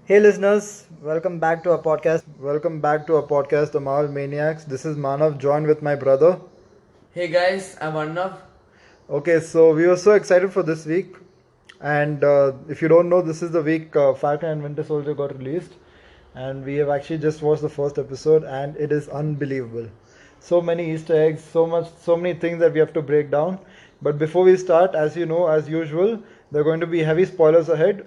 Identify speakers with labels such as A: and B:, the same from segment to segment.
A: Hey listeners, welcome back to our podcast. Welcome back to our podcast, The Marvel Maniacs. This is Manav, joined with my brother.
B: Hey guys, I'm Arnav.
A: Okay, so we were so excited for this week, and if you don't know, this is the week Falcon and Winter Soldier got released, and we have actually just watched the first episode, and it is unbelievable. So many Easter eggs, so many things that we have to break down. But before we start, as you know, as usual, there are going to be heavy spoilers ahead.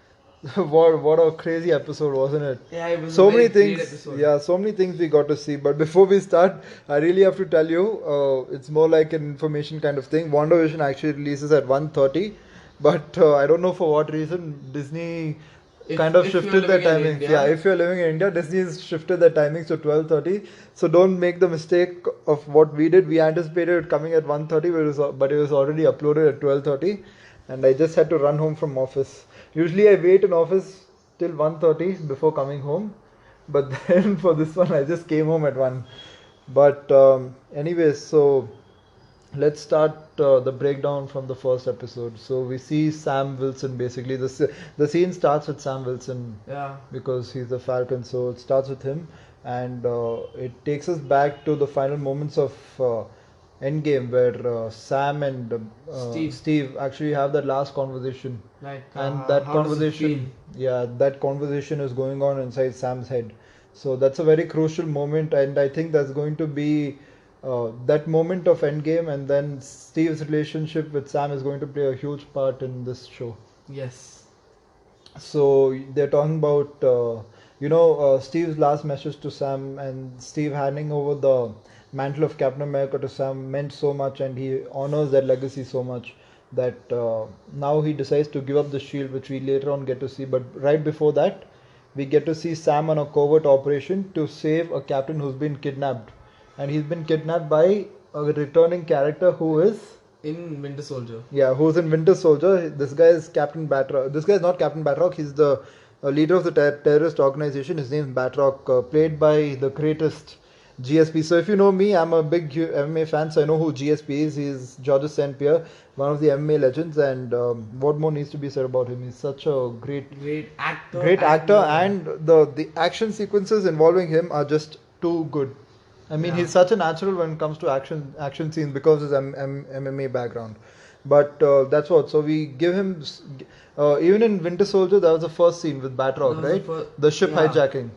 A: What a crazy episode, wasn't it?
B: Yeah, it was
A: So
B: a
A: many
B: very great
A: things,
B: episode.
A: yeah, so many things we got to see. But before we start, I really have to tell you, it's more like an information kind of thing. WandaVision actually releases at 1:30, but I don't know for what reason Disney kind of
B: If you're
A: shifted their
B: living in
A: timings.
B: India,
A: Yeah, if you're living in India, Disney has shifted their timings to 12:30. So don't make the mistake of what we did. We anticipated it coming at 1:30, but it was already uploaded at 12:30, and I just had to run home from office. Usually I wait in office till 1:30 before coming home, but then for this one I just came home at 1. But anyways, so let's start the breakdown from the first episode. So we see Sam Wilson, basically the scene starts with Sam Wilson
B: yeah,
A: because he's the Falcon, so it starts with him, and it takes us back to the final moments of Endgame, where Sam and Steve actually have that last conversation,
B: like
A: and that
B: how does it feel?
A: conversation, yeah, that conversation is going on inside Sam's head. So that's a very crucial moment, and I think that's going to be that moment of Endgame, and then Steve's relationship with Sam is going to play a huge part in this show.
B: Yes,
A: So they're talking about, Steve's last message to Sam, and Steve handing over the mantle of Captain America to Sam meant so much, and he honors that legacy so much that now he decides to give up the shield, which we later on get to see. But right before that, we get to see Sam on a covert operation to save a captain who's been kidnapped, and he's been kidnapped by a returning character who is,
B: in Winter Soldier.
A: yeah, who's in Winter Soldier. This guy is Captain Batroc. This guy is not Captain Batroc. He's the leader of the terrorist organization. His name is Batroc, played by the greatest GSP. So if you know me, I'm a big MMA fan, so I know who GSP is. He's Georges St. Pierre, one of the MMA legends, and what more needs to be said about him? He's such a
B: Great actor.
A: great actor, and the action sequences involving him are just too good. I mean,
B: Yeah.
A: he's such a natural when it comes to action scenes because of his MMA background. But that's what. So we give him even in Winter Soldier, that was the first scene with Batroc,
B: That was
A: right?
B: the
A: The ship
B: yeah.
A: hijacking.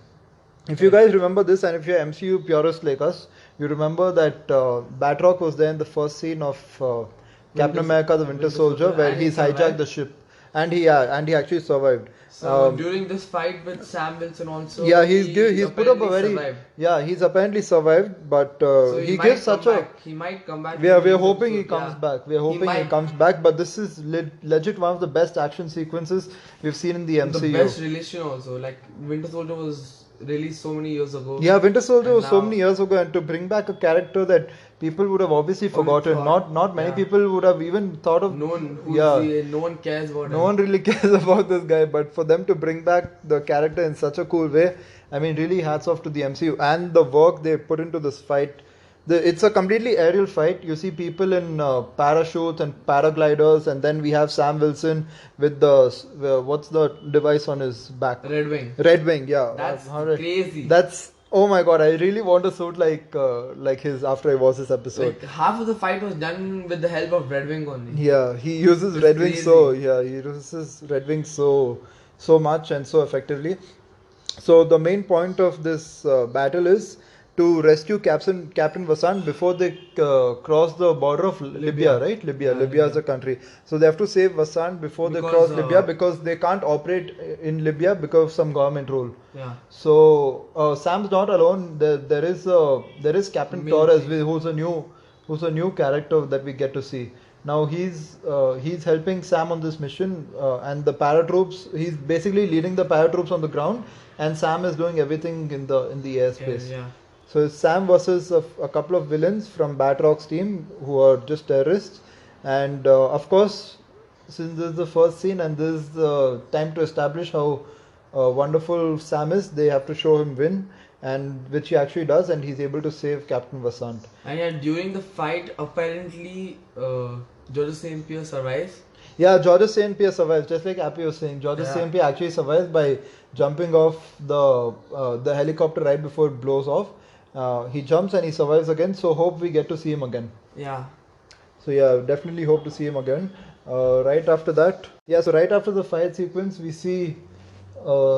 A: If you guys remember this, and if you're MCU purists like us, you remember that Batroc was there in the first scene of Captain America: The Winter Soldier, where
B: and he
A: he's hijacked
B: survived.
A: the ship, and he actually survived.
B: So during this fight with Sam Wilson also,
A: Yeah, he's put up a
B: apparently
A: very,
B: survived.
A: yeah, he's apparently survived, but
B: So
A: he
B: might
A: gives
B: come
A: such a,
B: back. He might come back.
A: we are
B: in this
A: hoping he
B: episode,
A: comes
B: yeah.
A: back. We are hoping he
B: might-
A: comes back, but this is legit one of the best action sequences we've seen in the
B: The
A: MCU.
B: best relation also. Like Winter Soldier was released so many years ago.
A: Yeah, Winter Soldier
B: And
A: was so
B: now-
A: many years ago, and to bring back a character that people would have obviously forgotten.
B: thought,
A: Not many
B: yeah.
A: people would have even thought of.
B: No one, no one cares about him.
A: No one really cares about this guy, but for them to bring back the character in such a cool way, I mean, really hats off to the MCU and the work they put into this fight. It's a completely aerial fight. You see people in parachutes and paragliders, and then we have Sam Wilson with what's the device on his back?
B: Red Wing.
A: Red Wing, yeah.
B: That's
A: How do I-
B: crazy.
A: That's, oh my god! I really want a suit like his after I watched this episode.
B: Like half of the fight was done with the help of Red Wing only.
A: Yeah, he uses
B: It's
A: Red Wing
B: crazy.
A: he uses Red Wing so much and so effectively. So the main point of this battle is to rescue Captain Vasant before they cross the border of Libya, right?
B: Yeah,
A: Libya is
B: Libya.
A: a country. So they have to save Vasant before they
B: Because,
A: cross Libya because they can't operate in Libya because of some government rule.
B: Yeah.
A: So Sam's not alone. There is Captain
B: Main
A: Torres,
B: thing.
A: who's a new character that we get to see. Now he's helping Sam on this mission, and the paratroops. He's basically leading the paratroops on the ground, and Sam is doing everything in the airspace.
B: Yeah.
A: So it's Sam versus a couple of villains from Batroc's team who are just terrorists, and of course, since this is the first scene and this is the time to establish how wonderful Sam is, they have to show him win, and which he actually does, and he's able to save Captain Vasant.
B: And yeah, during the fight, apparently, George St. Pierre survives.
A: Yeah, Georges St. Pierre survives, just like Appy was saying. Georges
B: Yeah.
A: St. Pierre actually survives by jumping off the helicopter right before it blows off. He jumps and he survives again. So hope we get to see him again.
B: Yeah.
A: So yeah, definitely hope to see him again. Right after that, yeah. So right after the fight sequence, we see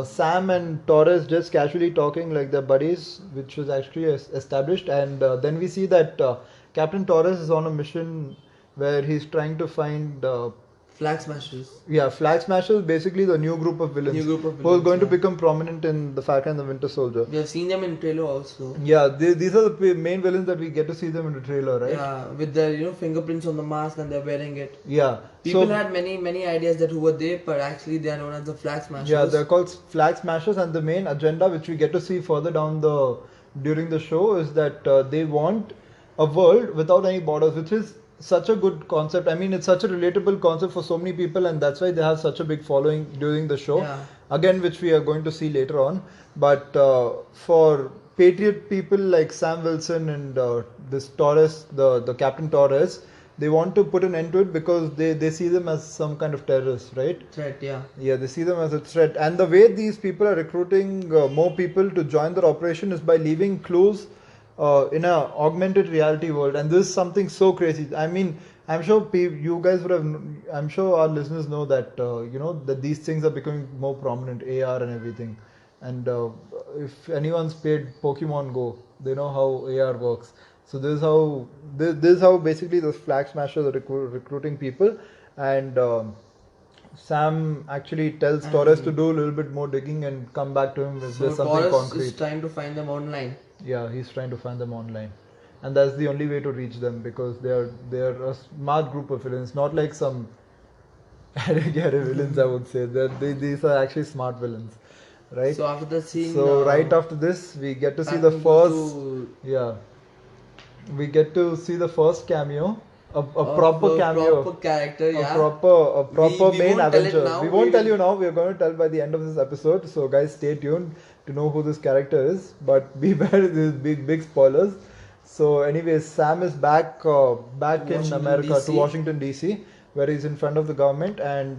A: Sam and Torres just casually talking like they're buddies, which was actually established. And then we see that Captain Torres is on a mission where he's trying to find
B: Flag smashers.
A: Flag Smashers, basically the new group of villains,
B: New group of
A: who are
B: villains,
A: going to
B: yeah.
A: become prominent in the Falcon and the Winter Soldier.
B: We have seen them in trailer also.
A: Yeah, these are the main villains that we get to see them in the trailer, right?
B: Yeah, with their fingerprints on the mask and they're wearing it.
A: Yeah.
B: People
A: So,
B: had many ideas that who were they, but actually they are known as the Flag Smashers.
A: yeah, they're called Flag Smashers, and the main agenda, which we get to see further down during the show, is that they want a world without any borders, which is such a good concept. I mean, it's such a relatable concept for so many people, and that's why they have such a big following during the show.
B: Yeah.
A: Again, which we are going to see later on. But for patriot people like Sam Wilson and this Torres, the Captain Torres, they want to put an end to it because they see them as some kind of terrorists, right?
B: Threat, yeah.
A: Yeah, they see them as a threat. And the way these people are recruiting more people to join their operation is by leaving clues in a augmented reality world. And this is something so crazy. I mean, I'm sure you guys would have, I'm sure our listeners know that, that these things are becoming more prominent, AR and everything. And if anyone's played Pokemon Go, they know how AR works. So this is how basically the Flag Smashers are recruiting people. And Sam actually tells Torres to do a little bit more digging and come back to him if
B: So
A: there's something
B: Torres
A: concrete.
B: is trying to find them online.
A: Yeah, he's trying to find them online, and that's the only way to reach them because they're a smart group of villains, not like some villains. I would say these are actually smart villains, right?
B: So after the scene,
A: So right after this, we get to see the first we get to see the first cameo, a proper cameo.
B: Proper character, yeah.
A: A proper
B: We
A: main
B: won't tell it
A: Avenger.
B: now,
A: We won't tell you now. We are going to tell by the end of this episode. So guys, stay tuned to know who this character is. But beware, these big spoilers. So anyways, Sam is back in
B: Washington,
A: America
B: DC.
A: to Washington DC, where he's in front of the government, and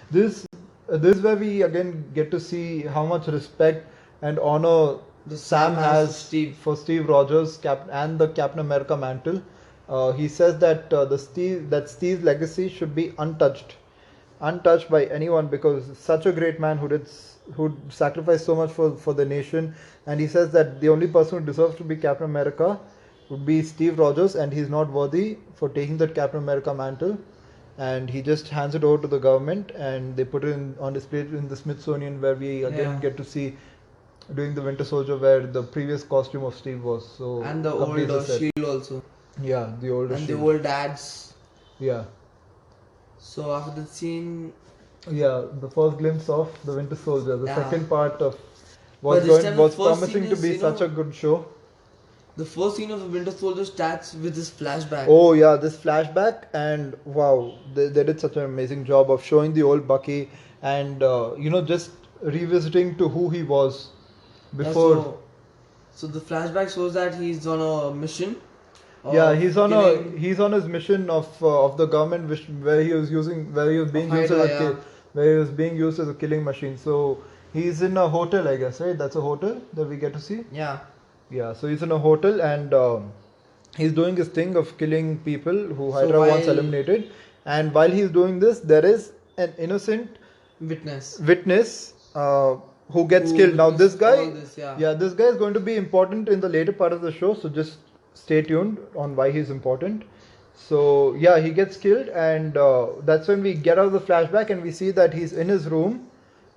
A: this is where we again get to see how much respect and honor Sam has for Steve Rogers and the Captain America mantle. He says that Steve's legacy should be untouched by anyone because such a great man who sacrificed so much for the nation. And he says that the only person who deserves to be Captain America would be Steve Rogers, and he's not worthy for taking that Captain America mantle. And he just hands it over to the government, and they put it on display in the Smithsonian, where we again get to see doing the Winter Soldier, where the previous costume of Steve was. So
B: and the old shield also.
A: Yeah, the old
B: and
A: shield.
B: the old ads.
A: Yeah.
B: So after the scene,
A: the first glimpse of the Winter Soldier, the second part of was promising to be such a good show.
B: The first scene of the Winter Soldier starts with this flashback.
A: Oh yeah, this flashback, and wow, they did such an amazing job of showing the old Bucky and just revisiting to who he was before.
B: So the flashback shows that he's on a mission.
A: Yeah, he's on his mission of the government, where he was being used as a killing machine. So he's in a hotel, I guess, right? That's a hotel that we get to see.
B: Yeah.
A: Yeah, so he's in a hotel and he's doing his thing of killing people who Hydra once eliminated. And while he's doing this, there is an innocent witness who gets killed. Now this guy, this guy is going to be important in the later part of the show. So just stay tuned on why he's important. So yeah, he gets killed, and that's when we get out of the flashback and we see that he's in his room.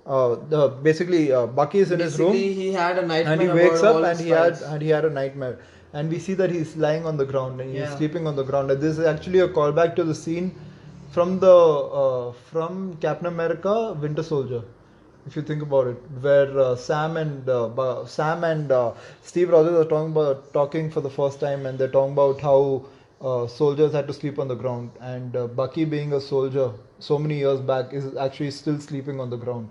A: Bucky is in his room.
B: He had a nightmare,
A: and he wakes up and he had a nightmare, and we see that he's lying on the ground and he's sleeping on the ground. And this is actually a callback to the scene from from Captain America Winter Soldier, if you think about it, where Sam and Steve Rogers are talking for the first time, and they're talking about how soldiers had to sleep on the ground, and Bucky, being a soldier so many years back, is actually still sleeping on the ground.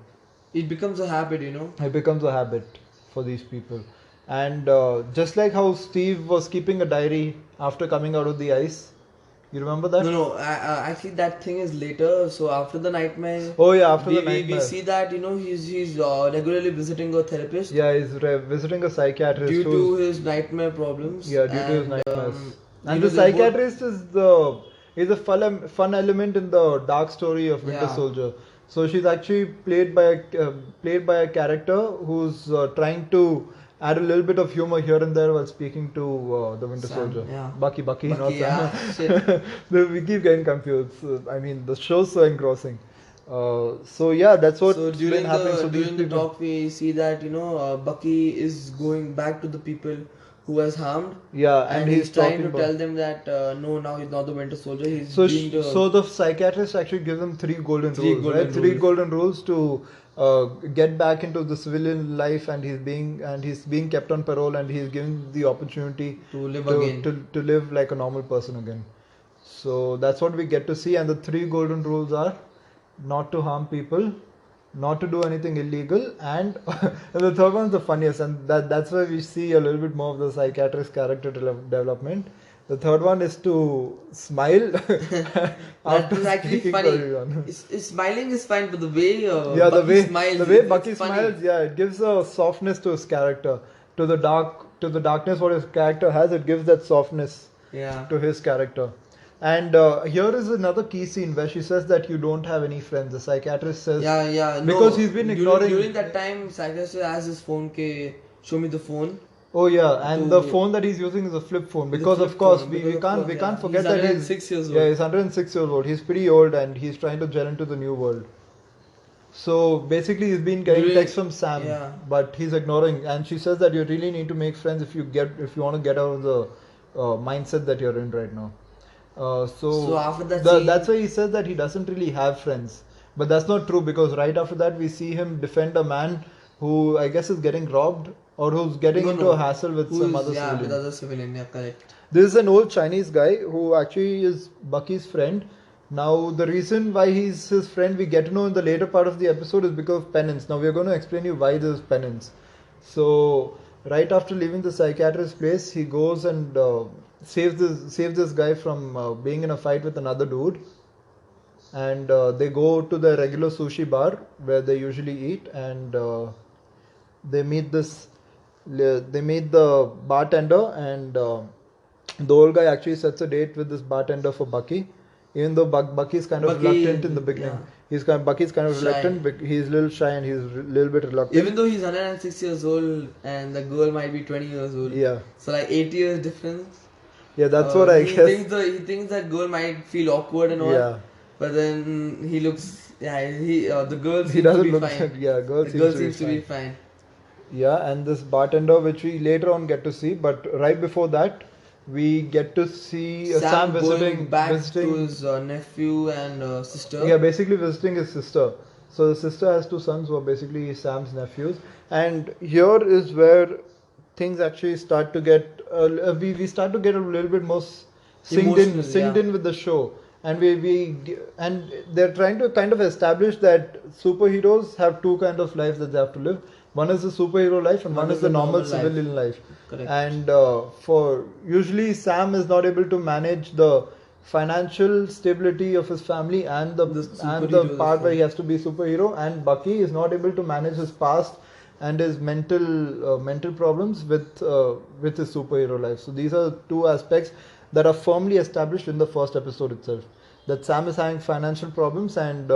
B: It becomes a habit,
A: It becomes a habit for these people. And just like how Steve was keeping a diary after coming out of the ice, You remember that?
B: No. Actually, that thing is later. So after the nightmare.
A: Oh yeah, after
B: we,
A: the
B: we,
A: nightmare.
B: we see that he's regularly visiting a therapist.
A: Yeah, he's visiting a psychiatrist
B: Due to his nightmare problems.
A: Yeah, due to his nightmares. And the
B: they both-
A: psychiatrist is a fun element in the dark story of Winter
B: Yeah.
A: Soldier. So she's actually played by a character who's trying to add a little bit of humor here and there while speaking to the Winter
B: Sam,
A: Soldier.
B: yeah.
A: Bucky, not
B: yeah,
A: Sam.
B: shit.
A: We keep getting confused. I mean, the show's so engrossing. So yeah, that's what's
B: So
A: been happening. So these
B: during the
A: people,
B: talk, we see that Bucky is going back to the people who has harmed.
A: yeah, and he's
B: trying
A: talking
B: to
A: about.
B: tell them that no, now he's not the Winter Soldier. He's
A: So,
B: being the
A: so the psychiatrist actually gives him three golden
B: Three
A: rules,
B: golden
A: right? Three
B: rules.
A: golden rules to get back into the civilian life, and he's being kept on parole, and he's given the opportunity
B: to live again.
A: to live like a normal person again. So that's what we get to see, and the three golden rules are not to harm people, not to do anything illegal, and, and the third one's the funniest, and that's where we see a little bit more of the psychiatrist character development. The third one is to smile after
B: is actually
A: speaking
B: funny.
A: to everyone.
B: Smiling is fine, but the way
A: Bucky
B: smiles,
A: the way
B: it's
A: Bucky
B: funny.
A: smiles, yeah, it gives a softness to his character, to the darkness what his character has. It gives that softness
B: Yeah.
A: to his character. And here is another key scene where she says that you don't have any friends. The psychiatrist says,
B: Yeah.
A: because he's been ignoring.
B: During that time, psychiatrist has his phone. Show me the phone.
A: Oh yeah, and
B: to-
A: the phone that he's using is a flip phone,
B: It's a
A: because
B: flip
A: of course
B: phone,
A: we
B: because of
A: can't
B: course,
A: we
B: yeah.
A: can't forget
B: He's
A: that
B: 106 years old.
A: Yeah, he's 106 years old. He's pretty old and he's trying to gel into the new world. So basically, he's been getting
B: During-
A: texts from Sam,
B: yeah.
A: but he's ignoring. And she says that you really need to make friends if you want to get out of the mindset that you're in right now.
B: So after that scene-
A: that's why he says that he doesn't really have friends, but that's not true, because right after that we see him defend a man who I guess is getting robbed, or who's getting into a hassle with some other civilian.
B: with other civilian, yeah, correct.
A: This is an old Chinese guy who actually is Bucky's friend. Now, the reason why he's his friend, we get to know in the later part of the episode, is because of penance. Now, we're going to explain you why there's penance. So, right after leaving the psychiatrist's place, he goes and saves this guy from being in a fight with another dude. And they go to the regular sushi bar where they usually eat, and they meet the bartender, and the old guy actually sets a date with this bartender for Bucky, even though Bucky's kind of reluctant in the beginning.
B: Yeah.
A: Bucky's kind of
B: Shy.
A: reluctant, but he's a little shy and he's a little bit reluctant.
B: Even though he's 106 years old and the girl might be 20 years old.
A: Yeah.
B: So like 8 years difference.
A: Yeah, that's what I
B: he
A: guess.
B: He thinks that girl might feel awkward and all.
A: Yeah.
B: But then he looks, the girl seems
A: He doesn't
B: to be
A: look
B: fine.
A: yeah, girl
B: The girl
A: seems
B: seems to be fine.
A: Yeah, and this bartender, which we later on get to see, but right before that, we get to see Sam
B: going back to his nephew and sister.
A: Yeah, basically visiting his sister. So the sister has two sons who are basically Sam's nephews, and here is where things actually start to get. We start to get a little bit more synced in with the show, and and they're trying to kind of establish that superheroes have two kind of lives that they have to live. One is the superhero life, and one is the normal civilian life.
B: Correct.
A: And for usually Sam is not able to manage the financial stability of his family and the part where he has to be superhero, and Bucky is not able to manage his past and his mental problems with his superhero life. So these are two aspects that are firmly established in the first episode itself. That Sam is having financial problems and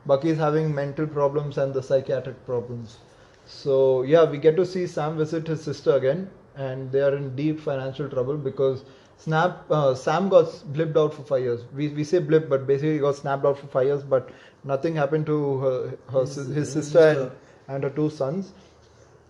A: Bucky is having mental problems and the psychiatric problems. So yeah, we get to see Sam visit his sister again, and they are in deep financial trouble because Sam got blipped out for 5 years. We say blip, but basically he got snapped out for 5 years, but nothing happened to his sister and her two sons.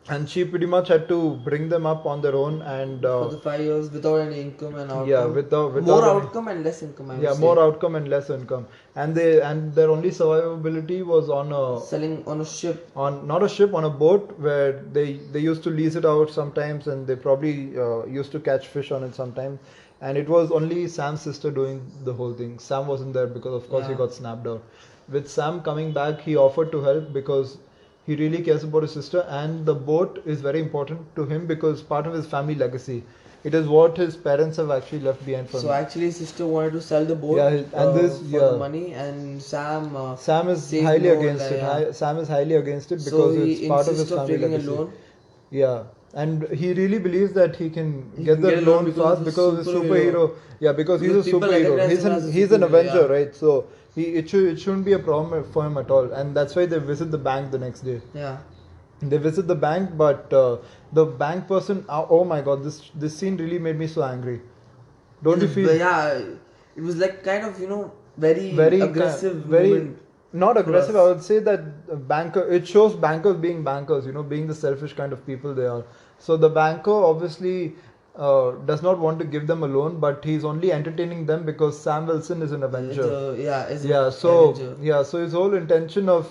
A: And she pretty much had to bring them up on their own, and
B: for the 5 years without any income and outcome.
A: Yeah, without
B: more
A: any,
B: outcome and less income.
A: More outcome and less income, and their only survivability was on
B: selling on a ship.
A: Not a ship, on a boat where they used to lease it out sometimes, and they probably used to catch fish on it sometimes. And it was only Sam's sister doing the whole thing. Sam wasn't there because of course he got snapped out. With Sam coming back, he offered to help because he really cares about his sister, and the boat is very important to him because part of his family legacy. it is what his parents have actually left behind for
B: So
A: him.
B: actually, his sister wanted to sell the boat
A: Yeah, and this
B: for
A: yeah.
B: the money, and
A: Sam is
B: said
A: highly
B: no,
A: against
B: like,
A: it.
B: yeah.
A: Sam is highly against it
B: So
A: because
B: he
A: it's part of his
B: insists of
A: family
B: taking a
A: legacy.
B: loan.
A: Yeah, and he really believes that he can
B: He
A: get
B: can
A: the
B: get a loan
A: loan
B: because
A: fast
B: he's a
A: because he's a
B: superhero.
A: superhero. Yeah, because he's a
B: Because people
A: superhero.
B: recognize him as a
A: He's an
B: superhero,
A: Avenger,
B: yeah.
A: right? So it shouldn't be a problem for him at all, and that's why they visit the bank the next day.
B: Yeah.
A: They visit the bank, but the bank person. Oh my God, this scene really made me so angry. Don't you feel?
B: Yeah, it was like kind of, very
A: very
B: aggressive
A: very
B: moment
A: not
B: for
A: aggressive. I
B: us.
A: would say that banker, it shows bankers being bankers, being the selfish kind of people they are. So the banker obviously does not want to give them a loan, but he's only entertaining them because Sam Wilson is an Avenger.
B: Is
A: Yeah,
B: an
A: so
B: Avenger.
A: so his whole intention of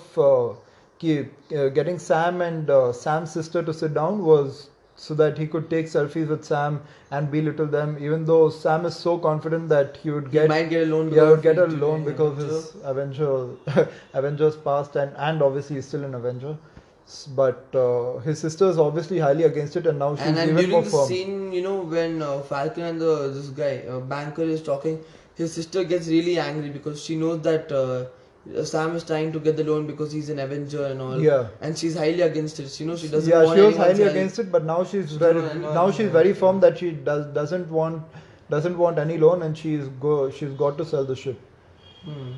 A: getting Sam and Sam's sister to sit down was so that he could take selfies with Sam and belittle them, even though Sam is so confident that he would
B: He might get a loan
A: yeah,
B: because
A: would get a
B: he's
A: loan
B: doing
A: because
B: Avenger.
A: his Avengers past, and obviously he's still an Avenger. But his sister is obviously highly against it, and now she's
B: And
A: even
B: during
A: more
B: the
A: firm.
B: scene, when Falcon and this guy, banker, is talking, his sister gets really angry because she knows that Sam is trying to get the loan because he's an Avenger and all.
A: Yeah.
B: And she's highly against it. She knows she doesn't
A: Yeah,
B: want
A: she was
B: anyone's
A: highly
B: help.
A: against it, but now she's
B: She
A: very
B: doesn't want
A: now she's
B: anyone's
A: very
B: help,
A: firm
B: yeah.
A: that she doesn't want any loan, and she's got to sell the ship.
B: Hmm.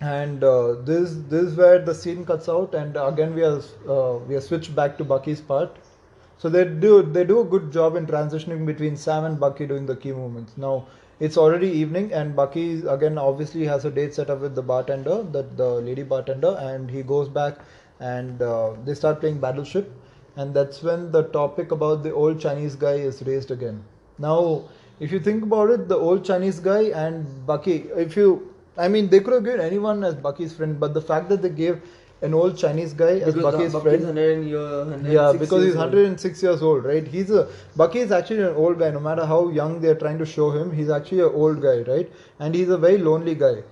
A: And this is where the scene cuts out, and again we are switched back to Bucky's part. So they do a good job in transitioning between Sam and Bucky doing the key movements. Now it's already evening, and Bucky again obviously has a date set up with the bartender, the lady bartender, and he goes back, and they start playing Battleship, and that's when the topic about the old Chinese guy is raised again. Now, if you think about it, the old Chinese guy and Bucky, I mean, they could have given anyone as Bucky's friend, but the fact that they gave an old Chinese guy as
B: Because
A: Bucky's
B: Bucky's
A: friend,
B: 106
A: yeah, because he's
B: years old.
A: 106 years old, right? Bucky is actually an old guy. No matter how young they're trying to show him, he's actually an old guy, right? And he's a very lonely guy,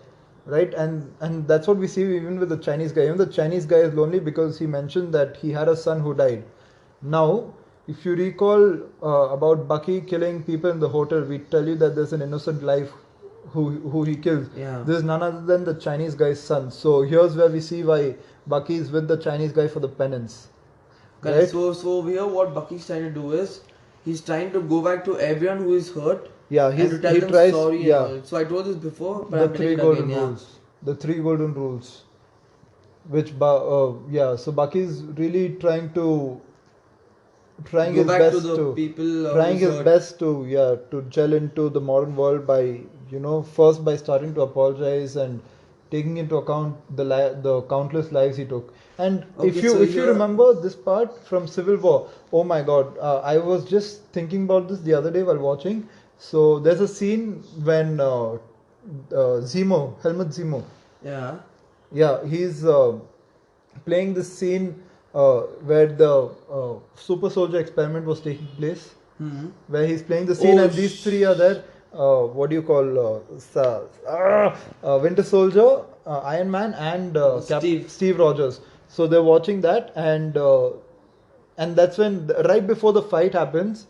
A: right? And that's what we see even with the Chinese guy. Even the Chinese guy is lonely because he mentioned that he had a son who died. Now, if you recall about Bucky killing people in the hotel, we tell you that there's an innocent life who he kills.
B: Yeah.
A: This is none other than the Chinese guy's son. So here's where we see why Bucky is with the Chinese guy for the penance.
B: Correct.
A: Right?
B: So here what Bucky's trying to do is he's trying to go back to everyone who is hurt.
A: Yeah,
B: and to tell
A: he
B: them
A: tries.
B: sorry
A: Yeah,
B: and all. So I told this before, but
A: the
B: I'm telling
A: three
B: it
A: golden
B: again, yeah.
A: rules. The three golden rules. So Bucky's really trying
B: Go
A: his
B: back
A: best
B: to the people
A: trying
B: who's
A: his
B: hurt.
A: best to gel into the modern world by first by starting to apologize and taking into account the countless lives he took. And
B: Okay,
A: if you
B: so
A: if you
B: here-
A: remember this part from Civil War, oh my God, I was just thinking about this the other day while watching. So there's a scene when Helmut Zemo,
B: Yeah.
A: yeah, he's playing this scene where the super soldier experiment was taking place,
B: Hmm.
A: where he's playing the scene,
B: Oh,
A: and these three are there. What do you call Winter Soldier, Iron Man, and Steve Rogers. So they're watching that, and that's when right before the fight happens.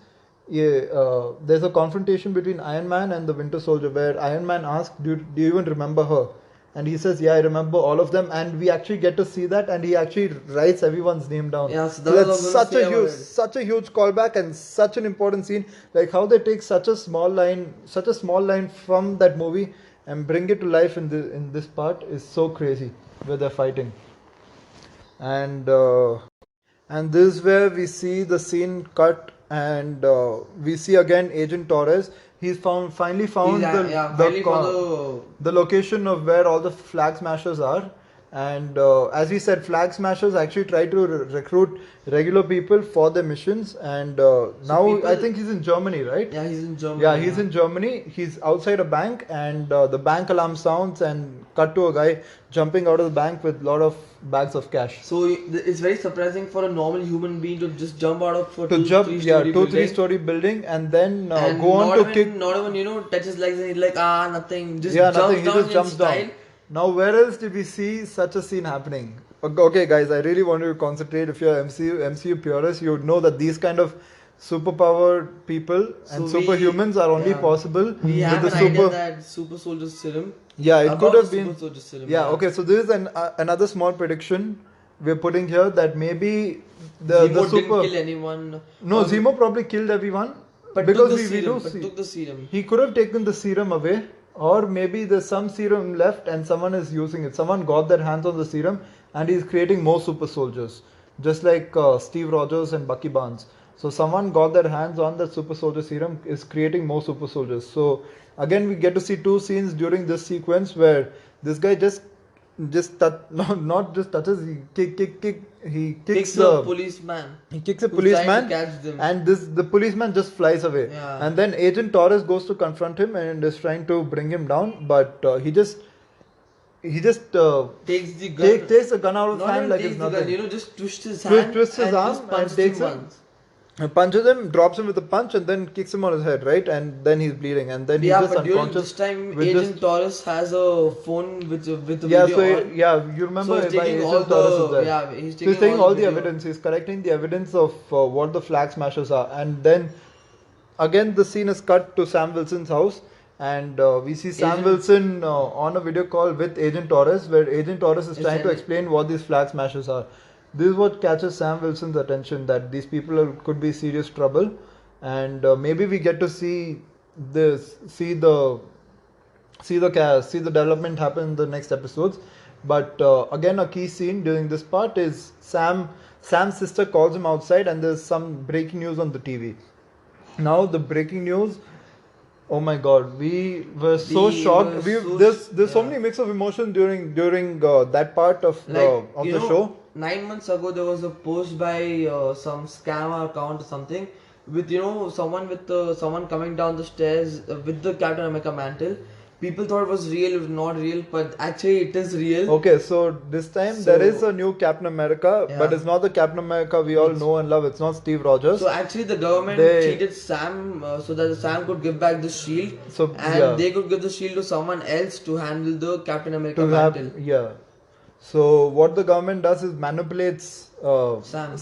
A: Yeah, there's a confrontation between Iron Man and the Winter Soldier where Iron Man asks, do you even remember her? And he says, yeah, I remember all of them. And we actually get to see that, and he actually writes everyone's name down.
B: Yeah, so
A: So
B: that was
A: that's
B: what I was gonna say about it.
A: such a huge callback and such an important scene. Like how they take such a small line from that movie and bring it to life in this part is so crazy where they're fighting. And this is where we see the scene cut, and we see again Agent Torres. He's finally found
B: Finally found
A: the location of where all the flag smashers are. And as we said, flag smashers actually try to recruit regular people for their missions. And now I think he's in Germany, right?
B: Yeah, he's in Germany.
A: Yeah, he's in Germany. He's outside a bank, and the bank alarm sounds, and cut to a guy jumping out of the bank with a lot of bags of cash.
B: So it's very surprising for a normal human being to just jump out of a
A: three story building, and then
B: and
A: go on to kick.
B: Not even touch his legs, and he's like nothing. Just
A: Nothing. He
B: jumps
A: just
B: down
A: jumps
B: in
A: down.
B: style.
A: Now, where else did we see such a scene happening? Okay, guys, I really want you to concentrate. If you're MCU purist, you would know that these kind of superpowered people and
B: So
A: superhumans are only possible
B: We have
A: with
B: an
A: the
B: idea that super soldier serum.
A: Yeah, it
B: about
A: could have
B: the
A: been.
B: super soldier serum.
A: Yeah, okay. So this is another small prediction we're putting here that maybe the
B: Zemo
A: super
B: didn't kill anyone.
A: no
B: or-
A: Zemo probably killed everyone
B: but
A: because
B: took the
A: we
B: serum.
A: do
B: But
A: see
B: took the serum.
A: he could have taken the serum away, or maybe there's some serum left and someone is using it. Someone got their hands on the serum and he's creating more super soldiers, just like Steve Rogers and Bucky Barnes. So someone got their hands on that super soldier serum, is creating more super soldiers. So again, we get to see two scenes during this sequence where this guy just touch, not just touches, he he kicks
B: a policeman.
A: he kicks a
B: who's trying to
A: policeman,
B: catch them.
A: and the policeman just flies away.
B: Yeah.
A: And then Agent Torres goes to confront him and is trying to bring him down, but he just
B: Takes the gun.
A: takes the gun out of his
B: Not
A: hand
B: even
A: like
B: takes
A: it's
B: the gun.
A: nothing.
B: Just twists his hand.
A: Twists his
B: and
A: arm
B: just
A: and
B: punches
A: takes
B: him
A: him.
B: once.
A: And punches him, drops him with a punch, and then kicks him on his head, right? And then he's bleeding, and then he's
B: Yeah,
A: just
B: but during
A: unconscious.
B: this time,
A: with
B: Agent
A: just-
B: Torres has a phone with a
A: yeah,
B: video
A: so
B: on.
A: you remember
B: So he's
A: by
B: taking
A: Agent
B: all
A: Torres is
B: the
A: there.
B: yeah, he's
A: So
B: taking,
A: he's taking all the
B: video.
A: evidence. He's collecting the evidence of what the flag smashers are, and then again the scene is cut to Sam Wilson's house, and we see Sam
B: Agent-
A: Wilson on a video call with Agent Torres, where Agent Torres is
B: Is
A: trying to
B: sending-
A: explain what these flag smashers are. This is what catches Sam Wilson's attention, that these people could be serious trouble, and maybe we get to see this, see the development happen in the next episodes. But again, a key scene during this part is Sam's sister calls him outside, and there's some breaking news on the TV. Now the breaking news, oh my god, we were so
B: We
A: shocked.
B: were
A: We
B: so
A: there's so
B: yeah.
A: many mix of emotions during that part of
B: Like,
A: the show.
B: 9 months ago, there was a post by some scammer account or something with someone coming down the stairs with the Captain America mantle. People thought it was real, it was not real, but actually it is real.
A: Okay, so this time
B: So-
A: there is a new Captain America,
B: Yeah.
A: but it's not the Captain America we all know and love. It's not Steve Rogers.
B: So actually, the government
A: They-
B: cheated Sam so that Sam could give back the shield,
A: So,
B: and
A: yeah.
B: they could give the shield to someone else to handle the Captain America
A: To have,
B: mantle.
A: yeah. So what the government does is manipulates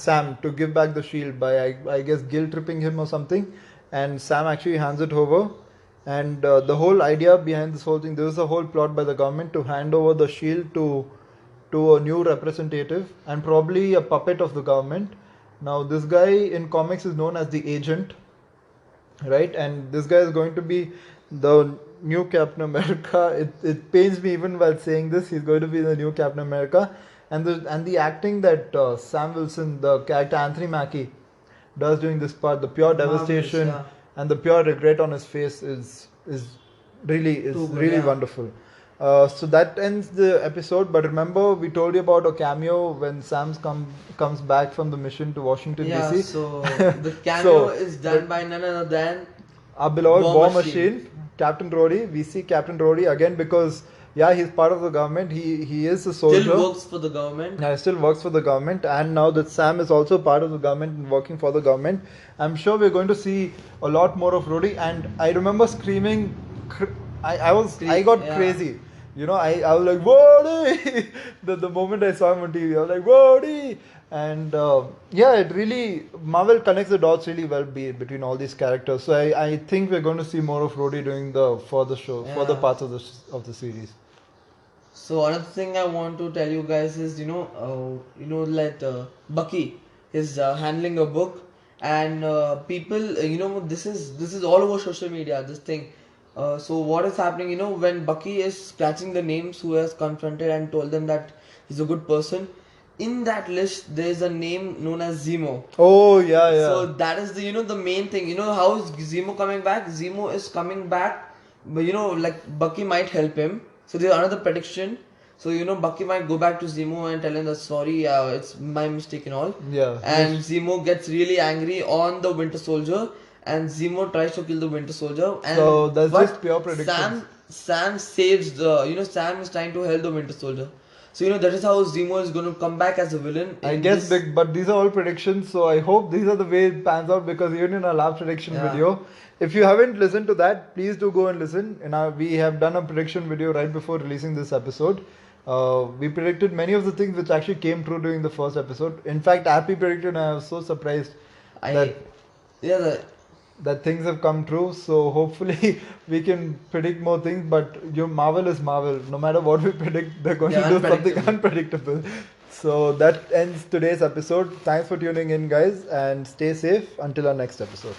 B: Sam.
A: to give back the shield by I guess guilt tripping him or something, and Sam actually hands it over. And the whole idea behind this whole thing, there was a whole plot by the government to hand over the shield to a new representative and probably a puppet of the government. Now this guy in comics is known as the Agent, right? And this guy is going to be the new Captain America. It pains me even while saying this. He's going to be the new Captain America, and the acting that Sam Wilson, the character Anthony Mackie, does during this part, the pure
B: Marvelous,
A: devastation
B: yeah.
A: and the pure regret on his face is really
B: Too good,
A: really
B: yeah.
A: wonderful. So that ends the episode. But remember, we told you about a cameo when Sam comes back from the mission to Washington
B: Yeah,
A: DC.
B: so the cameo
A: So,
B: is done by none other than
A: Our beloved
B: War
A: War
B: Machine.
A: Machine, Captain Rhodey. We see Captain Rhodey again because he's part of the government. He is a soldier.
B: still works for the government.
A: Yeah, he still works for the government, and now that Sam is also part of the government and working for the government, I'm sure we're going to see a lot more of Rhodey. And I remember screaming, I got
B: Yeah.
A: crazy. I was like, Rhodey! the moment I saw him on TV, I was like, Rhodey! And it really, Marvel connects the dots really well between all these characters. So I think we're going to see more of Rhodey during the further
B: Yeah.
A: parts of the series.
B: So another thing I want to tell you guys is Bucky is handling a book, and people this is all over social media, this thing. So what is happening, when Bucky is scratching the names who has confronted and told them that he's a good person, in that list there is a name known as Zemo.
A: Oh yeah.
B: So that is the main thing. How is Zemo coming back? Zemo is coming back, but like Bucky might help him. So there's another prediction. So Bucky might go back to Zemo and tell him that sorry, it's my mistake and all.
A: Yeah.
B: And Zemo gets really angry on the Winter Soldier, and Zemo tries to kill the Winter Soldier. And
A: So that's
B: but
A: just pure predictions.
B: Sam saves Sam is trying to help the Winter Soldier. So that is how Zemo is going to come back as a villain.
A: I
B: in
A: guess
B: this-
A: but these are all predictions, so I hope these are the way it pans out, because even in our last prediction
B: Yeah.
A: video, if you haven't listened to that, please do go and listen. We have done a prediction video right before releasing this episode. We predicted many of the things which actually came true during the first episode. In fact, Appy predicted, and I was so surprised that
B: Yeah,
A: that things have come true. So hopefully we can predict more things. But your Marvel is Marvel. No matter what we predict, they're going to
B: they're
A: do something
B: unpredictable.
A: unpredictable. So that ends today's episode. Thanks for tuning in, guys, and stay safe until our next episode.